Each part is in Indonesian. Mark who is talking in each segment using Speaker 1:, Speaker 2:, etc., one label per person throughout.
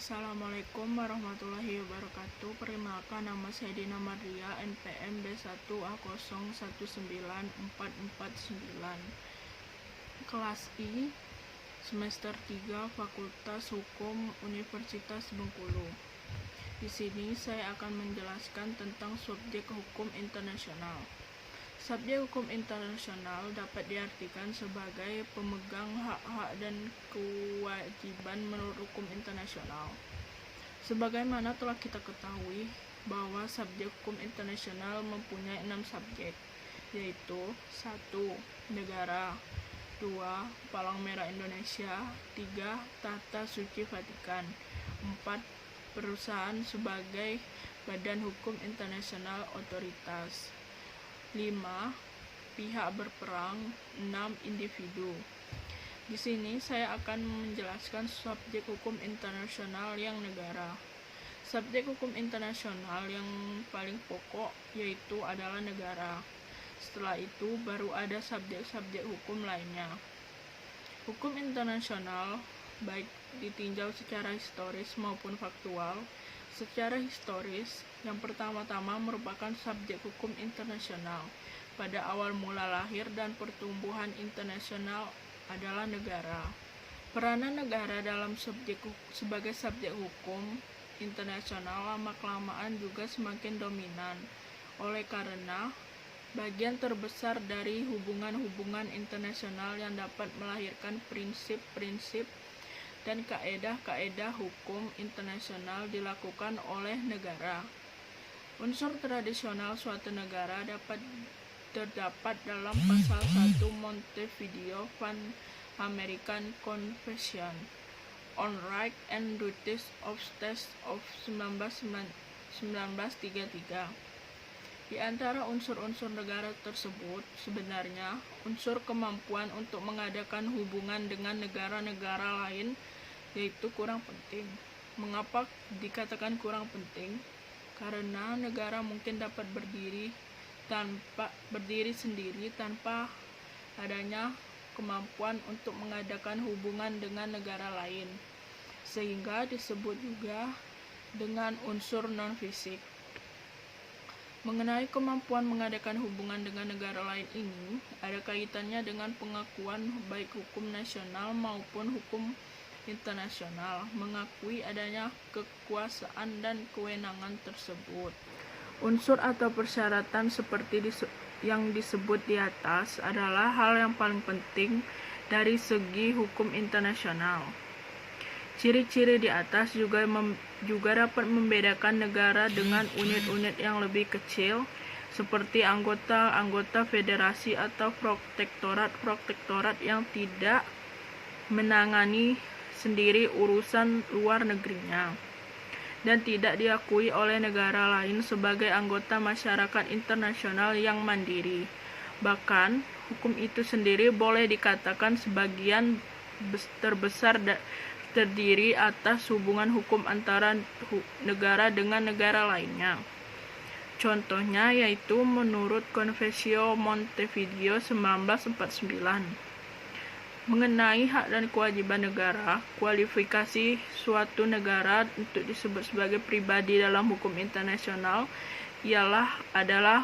Speaker 1: Assalamualaikum warahmatullahi wabarakatuh. Perkenalkan, nama saya Dina Mardia, NPM B1A019449, kelas I, semester 3, Fakultas Hukum Universitas Bengkulu. Di sini saya akan menjelaskan tentang subjek hukum internasional. Subjek hukum internasional dapat diartikan sebagai pemegang hak-hak dan kewajiban menurut hukum internasional. Sebagaimana telah kita ketahui bahwa subjek hukum internasional mempunyai 6 subjek, yaitu 1. Negara, 2. Palang Merah Indonesia, 3. Tahta Suci Vatikan, 4. Perusahaan sebagai badan hukum internasional otoritas, 5. Pihak berperang, 6. Individu. Di sini saya akan menjelaskan subjek hukum internasional yang negara. Subjek hukum internasional yang paling pokok yaitu adalah negara. Setelah itu baru ada subjek-subjek hukum lainnya. Hukum internasional baik ditinjau secara historis maupun faktual. Secara historis, yang pertama-tama merupakan subjek hukum internasional. Pada awal mula lahir dan pertumbuhan internasional adalah negara. Peranan negara dalam sebagai subjek hukum internasional lama-kelamaan juga semakin dominan. Oleh karena bagian terbesar dari hubungan-hubungan internasional yang dapat melahirkan prinsip-prinsip dan kaedah-kaedah hukum internasional dilakukan oleh negara. Unsur tradisional suatu negara dapat terdapat dalam pasal 1 Montevideo Pan-American Convention on Rights and Duties of States of 1933. Di antara unsur-unsur negara tersebut, sebenarnya unsur kemampuan untuk mengadakan hubungan dengan negara-negara lain yaitu kurang penting. Mengapa dikatakan kurang penting? Karena negara mungkin dapat berdiri sendiri tanpa adanya kemampuan untuk mengadakan hubungan dengan negara lain, sehingga disebut juga dengan unsur non-fisik. Mengenai kemampuan mengadakan hubungan dengan negara lain ini, ada kaitannya dengan pengakuan baik hukum nasional maupun hukum internasional, mengakui adanya kekuasaan dan kewenangan tersebut. Unsur atau persyaratan seperti yang disebut di atas adalah hal yang paling penting dari segi hukum internasional. Ciri-ciri di atas juga dapat membedakan negara dengan unit-unit yang lebih kecil, seperti anggota federasi atau protektorat yang tidak menangani sendiri urusan luar negerinya dan tidak diakui oleh negara lain sebagai anggota masyarakat internasional yang mandiri. Bahkan, hukum itu sendiri boleh dikatakan sebagian terbesar terdiri atas hubungan hukum antara negara dengan negara lainnya. Contohnya yaitu menurut Convention Montevideo 1949. Mengenai hak dan kewajiban negara, kualifikasi suatu negara untuk disebut sebagai pribadi dalam hukum internasional adalah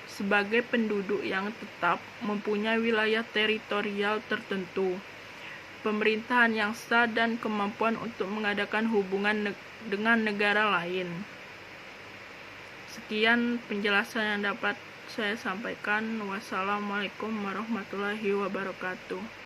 Speaker 1: sebagai penduduk yang tetap, mempunyai wilayah teritorial tertentu, pemerintahan yang sah, dan kemampuan untuk mengadakan hubungan dengan negara lain. Sekian penjelasan yang dapat saya sampaikan. Wassalamualaikum warahmatullahi wabarakatuh.